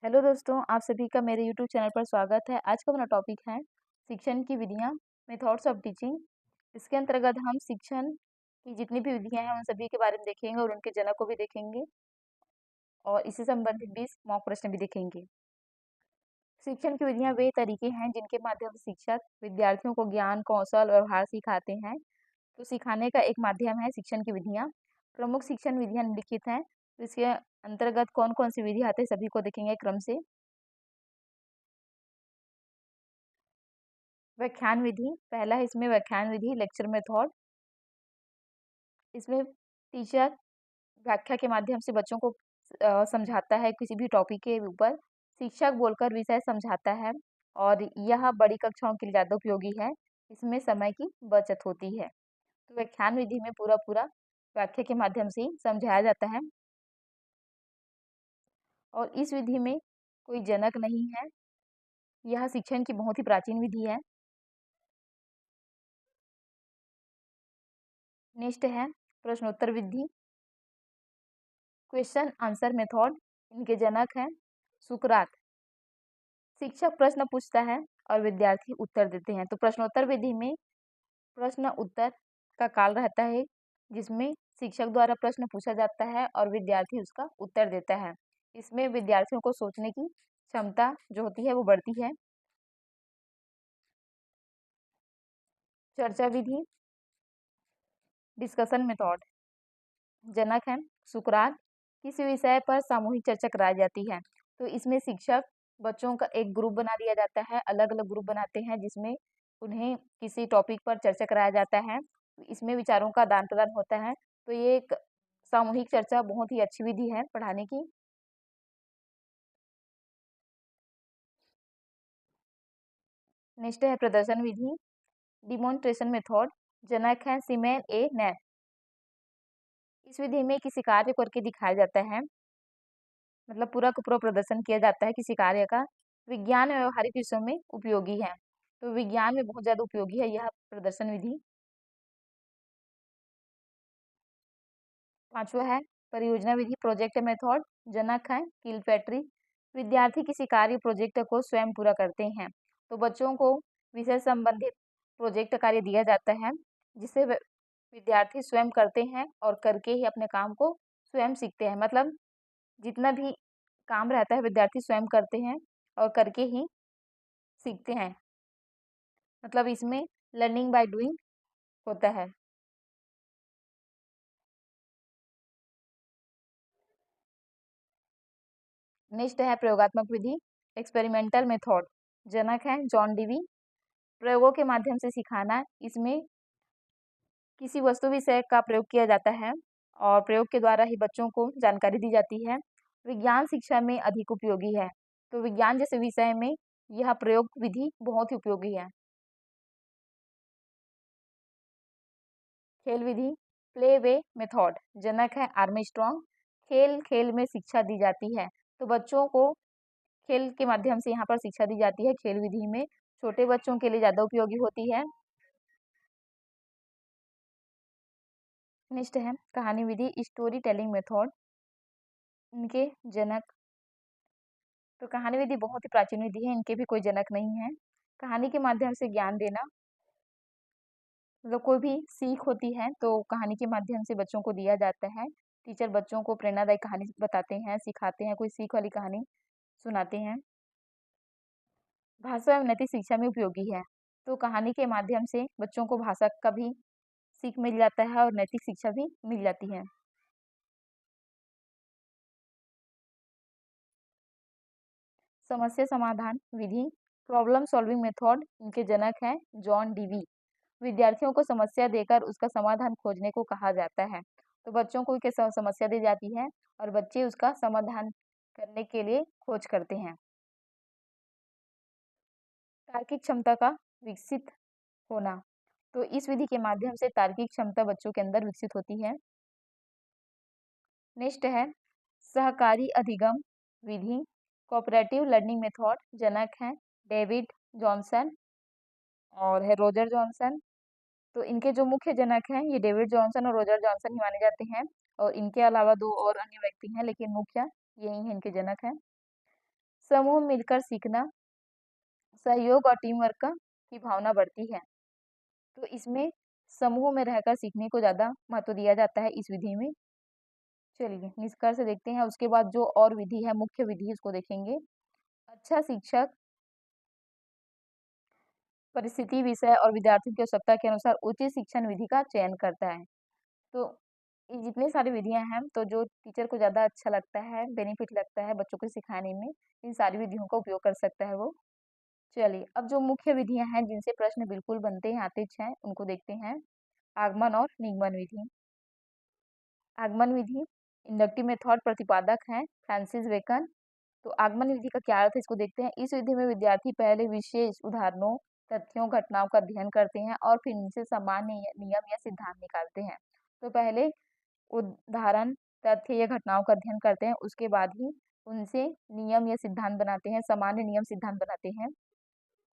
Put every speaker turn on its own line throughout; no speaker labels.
Hello दोस्तों, आप सभी का मेरे यूट्यूब चैनल पर स्वागत है। आज का अपना टॉपिक है शिक्षण की विधियाँ, मेथड्स ऑफ टीचिंग। इसके अंतर्गत हम शिक्षण की जितनी भी विधियाँ हैं उन सभी के बारे में देखेंगे और उनके जनक को भी देखेंगे और इससे संबंधित 20 मॉक प्रश्न भी देखेंगे। शिक्षण की विधियाँ वे तरीके हैं जिनके माध्यम से शिक्षक विद्यार्थियों को ज्ञान, कौशल और व्यवहार सिखाते हैं। तो सिखाने का एक माध्यम है शिक्षण की विधियाँ। प्रमुख शिक्षण विधियाँ निम्नलिखित हैं। तो इसके अंतर्गत कौन-कौन सी विधि आते हैं सभी को देखेंगे क्रम से। व्याख्यान विधि, पहला है इसमें व्याख्यान विधि, लेक्चर मेथड। इसमें टीचर व्याख्या के माध्यम से बच्चों को समझाता है किसी भी टॉपिक के ऊपर। शिक्षक बोलकर विषय समझाता है और यह बड़ी कक्षाओं के लिए ज़्यादा उपयोगी है। इसमें समय की बचत होती है। तो व्याख्यान विधि में पूरा व्याख्या के माध्यम से ही समझाया जाता है और इस विधि में कोई जनक नहीं है। यह शिक्षण की बहुत ही प्राचीन विधि है। नेक्स्ट है प्रश्नोत्तर विधि, क्वेश्चन आंसर मेथड। इनके जनक हैं सुकरात। शिक्षक प्रश्न पूछता है और विद्यार्थी उत्तर देते हैं। तो प्रश्नोत्तर विधि में प्रश्न उत्तर का काल रहता है जिसमें शिक्षक द्वारा प्रश्न पूछा जाता है और विद्यार्थी उसका उत्तर देता है। इसमें विद्यार्थियों को सोचने की क्षमता जो होती है वो बढ़ती है। चर्चा विधि, डिस्कशन मेथड। जनक है सुकरात। किसी विषय पर सामूहिक चर्चा कराई जाती है। तो इसमें शिक्षक बच्चों का एक ग्रुप बना दिया जाता है, अलग-अलग ग्रुप बनाते हैं जिसमें उन्हें किसी टॉपिक पर चर्चा कराया जाता है। इसमें विचारों का आदान-प्रदान होता है। तो ये एक सामूहिक चर्चा बहुत ही अच्छी विधि है पढ़ाने की। नेक्स्ट है प्रदर्शन विधि, डिमॉन्स्ट्रेशन मेथड। जनक है सीमेन ए नैप। इस विधि में किसी कार्य करके दिखाया जाता है, मतलब पूरा का पूरा प्रदर्शन किया जाता है किसी कार्य का। विज्ञान और व्यवहारिक विषयों में उपयोगी है। तो विज्ञान में बहुत ज़्यादा उपयोगी है यह प्रदर्शन विधि। पांचवा है परियोजना विधि, प्रोजेक्ट मेथड। जनक है किलपैट्री। विद्यार्थी किसी कार्य प्रोजेक्ट को स्वयं पूरा करते हैं। तो बच्चों को विषय संबंधित प्रोजेक्ट कार्य दिया जाता है जिसे विद्यार्थी स्वयं करते हैं और करके ही अपने काम को स्वयं सीखते हैं। मतलब जितना भी काम रहता है विद्यार्थी स्वयं करते हैं और करके ही सीखते हैं। मतलब इसमें लर्निंग बाय डूइंग होता है। नेक्स्ट है प्रयोगात्मक विधि, एक्सपेरिमेंटल मेथड। जनक है जॉन डीवी। प्रयोगों के माध्यम से सिखाना। इसमें किसी वस्तु विषय का प्रयोग किया जाता है और प्रयोग के द्वारा ही बच्चों को जानकारी दी जाती है। विज्ञान शिक्षा में अधिक उपयोगी है। तो विज्ञान जैसे विषय में यह प्रयोग विधि बहुत ही उपयोगी है। खेल विधि, प्ले वे मेथड। जनक है आर्मस्ट्रॉन्ग। खेल खेल में शिक्षा दी जाती है। तो बच्चों को खेल के माध्यम से यहाँ पर शिक्षा दी जाती है। खेल विधि में छोटे बच्चों के लिए ज़्यादा उपयोगी होती है। नेक्स्ट है कहानी विधि, स्टोरी टेलिंग मेथड। इनके जनक, तो कहानी विधि बहुत ही प्राचीन विधि है, इनके भी कोई जनक नहीं है। कहानी के माध्यम से ज्ञान देना, मतलब कोई भी सीख होती है तो कहानी के माध्यम से बच्चों को दिया जाता है। टीचर बच्चों को प्रेरणादायक कहानी बताते हैं, सिखाते हैं, कोई सीख वाली कहानी सुनाते हैं। भाषा एवं नैतिक शिक्षा में उपयोगी है। तो कहानी के माध्यम से बच्चों को भाषा का भी सीख मिल जाता है और नैतिक शिक्षा भी मिल जाती है। समस्या समाधान विधि, प्रॉब्लम सॉल्विंग मेथड। इनके जनक हैं जॉन डीवी। विद्यार्थियों को समस्या देकर उसका समाधान खोजने को कहा जाता है। तो बच्चों को एक समस्या दी जाती है और बच्चे उसका समाधान करने के लिए खोज करते हैं। तार्किक क्षमता का विकसित होना, तो इस विधि के माध्यम से तार्किक क्षमता बच्चों के अंदर विकसित होती है। नेक्स्ट है सहकारी अधिगम विधि, कोऑपरेटिव लर्निंग मेथड। जनक हैं डेविड जॉनसन और है रोजर जॉनसन। तो इनके जो मुख्य जनक हैं ये डेविड जॉनसन और रोजर जॉनसन ही माने जाते हैं और इनके अलावा दो और अन्य व्यक्ति हैं लेकिन मुख्य यही है, इनके जनक हैं। समूह मिलकर सीखना, सहयोग और टीम वर्क की भावना बढ़ती है। तो इसमें समूह में रहकर सीखने को ज़्यादा महत्व दिया जाता है इस विधि में। चलिए निष्कर्ष देखते हैं, उसके बाद जो और विधि है, मुख्य विधि, उसको देखेंगे। अच्छा शिक्षक परिस्थिति, विषय और विद्यार्थियों की आवश्यकता के अनुसार उचित शिक्षण विधि का चयन करता है। तो ये जितनी सारी विधियां हैं, तो जो टीचर को ज़्यादा अच्छा लगता है, बेनिफिट लगता है बच्चों को सिखाने में, इन सारी विधियों का उपयोग कर सकता है वो। चलिए अब जो मुख्य विधियां हैं जिनसे प्रश्न बिल्कुल बनते हैं, आते हैं, उनको देखते हैं। आगमन और निगमन विधि। आगमन विधि इंडक्टिव मेथड प्रतिपादक हैं फ्रांसिस बेकन। तो आगमन विधि का क्या अर्थ है, इसको देखते हैं। इस विधि में विद्यार्थी पहले विशेष उदाहरणों, तथ्यों, घटनाओं का अध्ययन करते हैं और फिर इनसे सामान्य नियम या सिद्धांत निकालते हैं। तो पहले उदाहरण, तथ्य या घटनाओं का अध्ययन करते हैं, उसके बाद ही उनसे नियम या सिद्धांत बनाते हैं, सामान्य नियम सिद्धांत बनाते हैं।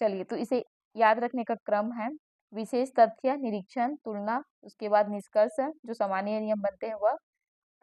चलिए तो इसे याद रखने का क्रम है, विशेष तथ्य, निरीक्षण, तुलना, उसके बाद निष्कर्ष, जो सामान्य नियम बनते हैं वह।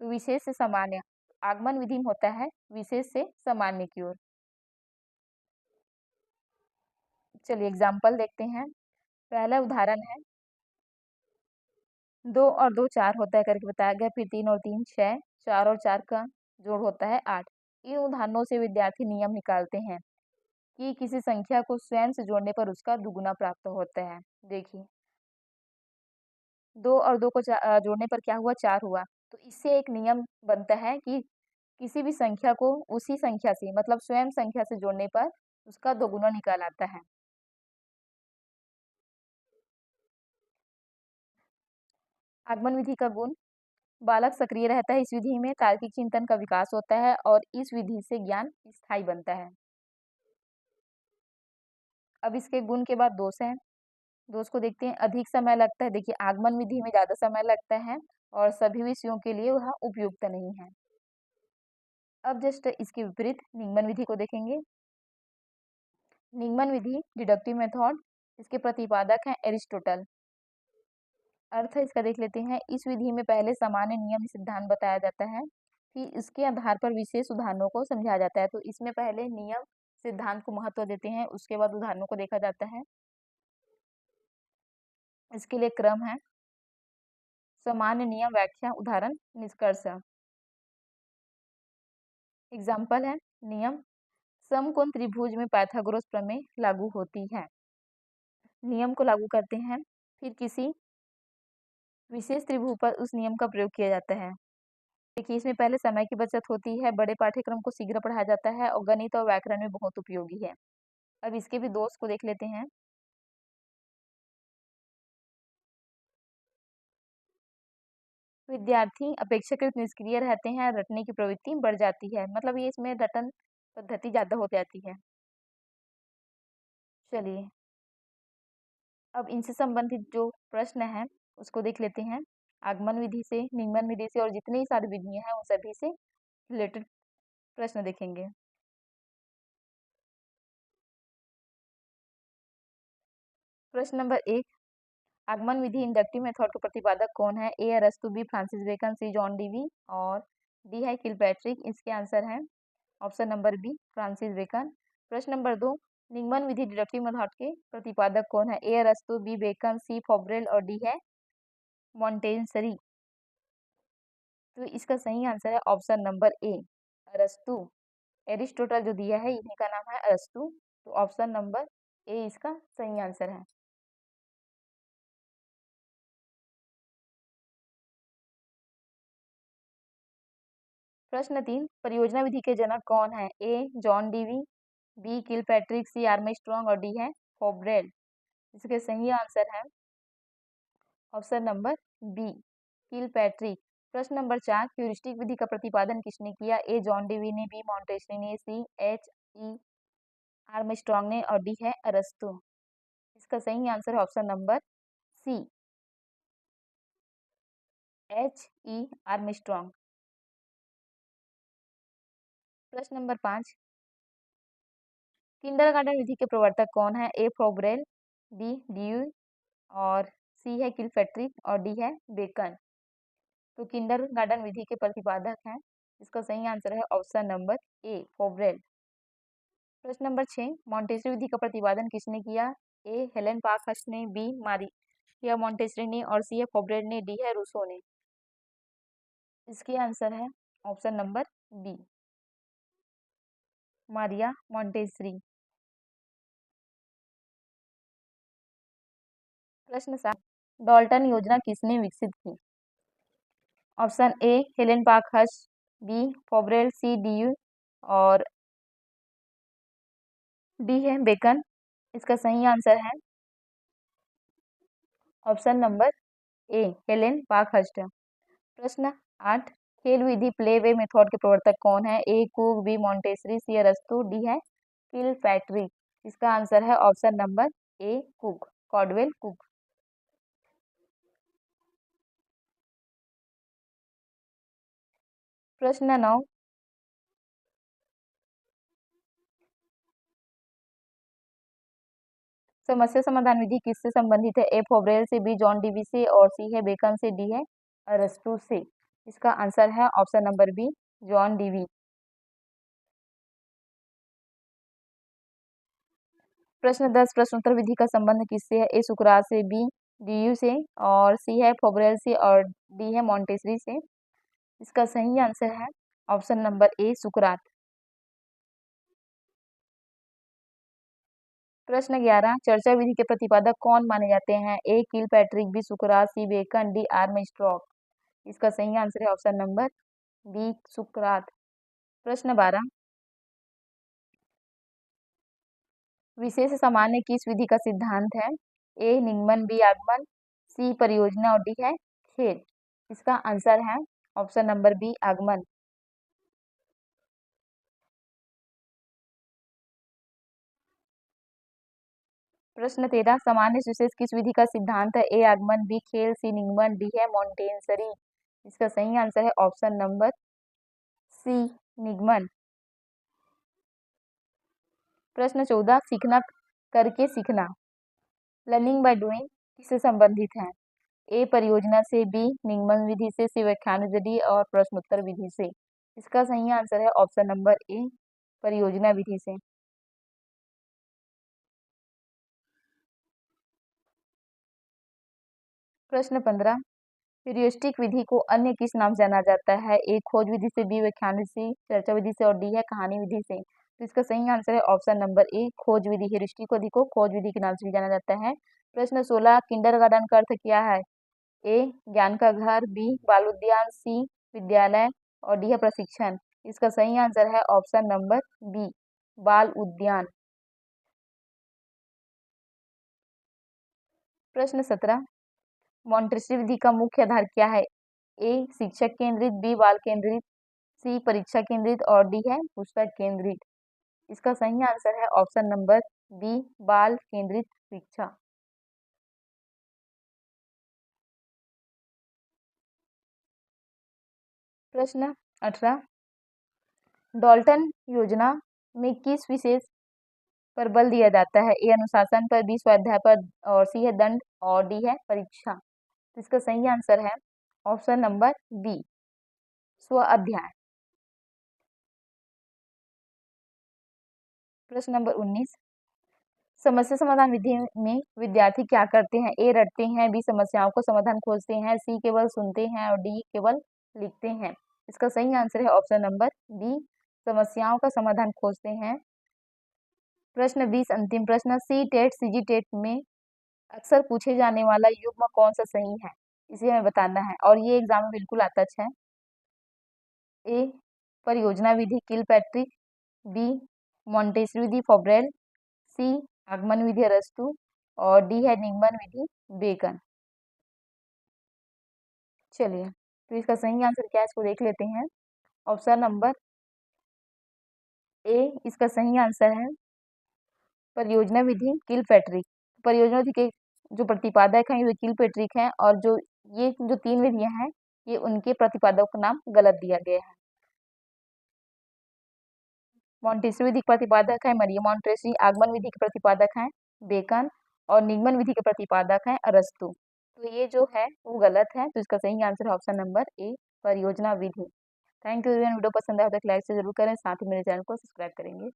तो विशेष से सामान्य, आगमन विधि में होता है विशेष से सामान्य की ओर। चलिए एग्जाम्पल देखते हैं। पहला उदाहरण है, 2 और 2 4 होता है करके बताया गया, फिर 3 और 3 6, 4 और 4 का जोड़ होता है 8। इन उदाहरणों से विद्यार्थी नियम निकालते हैं कि किसी संख्या को स्वयं से जोड़ने पर उसका दुगुना प्राप्त होता है। देखिए 2 और 2 को जोड़ने पर क्या हुआ, 4 हुआ। तो इससे एक नियम बनता है कि किसी भी संख्या को उसी संख्या से, मतलब स्वयं संख्या से जोड़ने पर उसका दोगुना निकाल आता है। आगमन विधि का गुण, बालक सक्रिय रहता है इस विधि में, तार्किक चिंतन का विकास होता है और इस विधि से ज्ञान स्थायी बनता है। अब इसके गुण के बाद दोष है, दोष को देखते हैं। अधिक समय लगता है, देखिए आगमन विधि में ज्यादा समय लगता है और सभी विषयों के लिए वह उपयुक्त नहीं है। अब जस्ट इसके विपरीत निगमन विधि को देखेंगे। निगमन विधि डिडक्टिव मेथड, इसके प्रतिपादक हैं एरिस्टोटल। अर्थ इसका देख लेते हैं। इस विधि में पहले सामान्य नियम सिद्धांत बताया जाता है, फिर इसके आधार पर विशेष उदाहरणों को समझाया जाता है। तो इसमें पहले नियम सिद्धांत को महत्व देते हैं, उसके बाद उदाहरणों को देखा जाता है। इसके लिए क्रम है, सामान्य नियम, व्याख्या, उदाहरण, निष्कर्ष। एग्जाम्पल है, नियम, समकोण त्रिभुज में पाइथागोरस प्रमेय लागू होती है। नियम को लागू करते हैं, फिर किसी विशेष त्रिभुज पर उस नियम का प्रयोग किया जाता है। देखिए इसमें पहले समय की बचत होती है, बड़े पाठ्यक्रम को शीघ्र पढ़ाया जाता है और गणित और व्याकरण में बहुत उपयोगी है। अब इसके भी दोष को देख लेते हैं। विद्यार्थी अपेक्षाकृत निष्क्रिय रहते हैं, रटने की प्रवृत्ति बढ़ जाती है, मतलब ये इसमें रटन पद्धति ज्यादा हो जाती है। चलिए अब इनसे संबंधित जो प्रश्न है उसको देख लेते हैं। आगमन विधि से, निगमन विधि से और जितनी सारी विधियां हैं उन सभी से रिलेटेड प्रश्न देखेंगे। प्रश्न नंबर 1, आगमन विधि इंडक्टिव मेथड के प्रतिपादक कौन है? ए अरस्तु, B Francis Bacon, C John Dewey और डी है किलपैट्रिक। इसके आंसर है option number B Francis Bacon. प्रश्न नंबर 2, निगमन विधि डिडक्टिव मेथड के प्रतिपादक कौन है? ए अरस्तु, बी बेकन, सी फॉब्रेल और डी है मॉन्टेसरी। तो इसका सही आंसर है ऑप्शन नंबर ए अरस्तु। एरिस्टोटल जो दिया है इन्हीं का नाम है अरस्तु, तो ऑप्शन नंबर ए इसका सही आंसर है। प्रश्न 3, परियोजना विधि के जनक कौन है? ए जॉन डीवी, बी किलपैट्रिक, सी आर्मस्ट्रांग और डी है फॉब्रेल। इसके सही आंसर है ऑप्शन नंबर बी किलपैट्रिक। प्रश्न नंबर 4, ह्यूरिस्टिक विधि का प्रतिपादन किसने किया? ए जॉन डीवी ने, बी मॉन्टेसरी ने, सी एच ई आर्मस्ट्रांग ने और डी है अरस्तु। इसका सही आंसर है option number C H E Armstrong. प्रश्न नंबर 5, किंडरगार्टन विधि के प्रवर्तक कौन है? ए फॉब्रेल, बी ड्यूई और सी है किलपैट्रिक और डी है बेकन। तो किंडरगार्टन विधि के प्रतिपादक हैं, इसका सही आंसर है ऑप्शन नंबर ए फॉब्रेल। प्रश्न नंबर 6, मॉन्टेसरी विधि का प्रतिपादन किसने किया? ए हेलेन पार्कहर्स्ट ने, बी मारिया मॉन्टेसरी ने और सी है फोब्रेड ने, डी है रूसो ने। इसकी आंसर है option number B, Maria Montessori. प्रश्न 7, डाल्टन योजना किसने विकसित की? Option A Helen Parkhurst, B Froebel, C D और डी है बेकन। इसका सही आंसर है option number A Helen Parkhurst. प्रश्न 8, खेल विधि प्ले वे मेथड के प्रवर्तक कौन है? ए कुक, बी मॉन्टेसरी, सी अरस्तु, डी है किलपैट्रिक। इसका आंसर है ऑप्शन नंबर ए कुक, कॉल्डवेल कुक। प्रश्न 9, समस्या समाधान विधि किससे संबंधित है? ए फोब्रेल से, बी जॉन डीवी से और सी है बेकन से, डी है अरस्तु से। इसका आंसर है option number B, John Dewey. प्रश्न 10, प्रश्नोत्तर विधि का संबंध किससे है? ए सुकरात से, बी डीयू से और सी है फोब्रेल से और डी है मॉन्टेसरी से। इसका सही आंसर है ऑप्शन नंबर ए सुकरात। प्रश्न 11, चर्चा विधि के प्रतिपादक कौन माने जाते हैं? ए किलपैट्रिक, बी सुकरात, सी बेकन, डी आर्मस्ट्रॉन्ग। इसका सही आंसर है ऑप्शन नंबर बी सुकरात। प्रश्न 12, विशेष सामान्य किस विधि का सिद्धांत है? ए निगमन, बी आगमन, सी परियोजना और डी है खेल। इसका आंसर है ऑप्शन नंबर बी आगमन। प्रश्न 13, सामान्य से विशेष किस विधि का सिद्धांत है? ए आगमन, बी खेल, सी निगमन, डी है मॉन्टेसरी। इसका सही आंसर है ऑप्शन नंबर सी निगमन। प्रश्न 14, सीखना करके सीखना, लर्निंग बाय डूइंग किससे संबंधित है? ए परियोजना से, बी निगमन विधि से, सी व्याख्यान विधि और प्रश्नोत्तर विधि से। इसका सही आंसर है ऑप्शन नंबर ए परियोजना विधि से। प्रश्न 15, ह्यूरिस्टिक विधि को अन्य किस नाम से जाना जाता है? ए खोज विधि से, बी व्याख्यान विधि से, चर्चा विधि से और डी है कहानी विधि से। तो इसका सही आंसर है ऑप्शन नंबर ए खोज विधि। ह्यूरिस्टिक विधि को खोज विधि के नाम से भी जाना जाता है। प्रश्न 16, किंडरगार्टन का अर्थ क्या है? ए ज्ञान का घर, बी बाल उद्यान, सी विद्यालय और डी है प्रशिक्षण। इसका सही आंसर है ऑप्शन नंबर बी बाल उद्यान। प्रश्न 17, मॉन्टेसरी विधि का मुख्य आधार क्या है? ए शिक्षक केंद्रित, बी बाल केंद्रित, सी परीक्षा केंद्रित और डी है पुस्तक केंद्रित। इसका सही आंसर है ऑप्शन नंबर बी बाल केंद्रित शिक्षा। प्रश्न 18, डाल्टन योजना में किस विशेष पर बल दिया जाता है? ए अनुशासन पर, बी स्वाध्याय पर और सी है दंड और डी है परीक्षा। तो इसका सही आंसर है ऑप्शन नंबर बी स्व अध्याय। प्रश्न नंबर 19, समस्या समाधान विधि में विद्यार्थी क्या करते हैं? ए रटते हैं, बी समस्याओं को समाधान खोजते हैं, सी केवल सुनते हैं और डी केवल लिखते हैं। इसका सही आंसर है ऑप्शन नंबर बी समस्याओं का समाधान खोजते हैं। प्रश्न 20, अंतिम प्रश्न, सी टेट सी जी टेट में अक्सर पूछे जाने वाला युग्म कौन सा सही है? इसे हमें बताना है और ये एग्जाम में बिल्कुल आता है। ए परियोजना विधि किलपैट्रिक, बी मॉन्टेसरी विधि फोब्रेल, सी आगमन विधि अरस्तु और डी है निगमन विधि बेकन। चलिए, तो इसका सही आंसर क्या है इसको देख लेते हैं। ऑप्शन नंबर ए इसका सही आंसर है परियोजना विधि किलपैट्रिक। परियोजना विधि के जो प्रतिपादक हैं ये किलपैट्रिक हैं और जो ये जो तीन विधियां हैं ये उनके प्रतिपादक का नाम गलत दिया गया है। मॉन्टेसरी विधि के प्रतिपादक है मरिया मॉन्टेसरी, आगमन विधि के प्रतिपादक हैं बेकन और निगमन विधि के प्रतिपादक हैं अरस्तु। तो ये जो है वो गलत है, तो इसका सही आंसर है ऑप्शन नंबर ए परियोजना विधि। थैंक यू एवरीवन, वीडियो पसंद आया तो लाइक से जरूर करें, साथ ही मेरे चैनल को सब्सक्राइब करेंगे।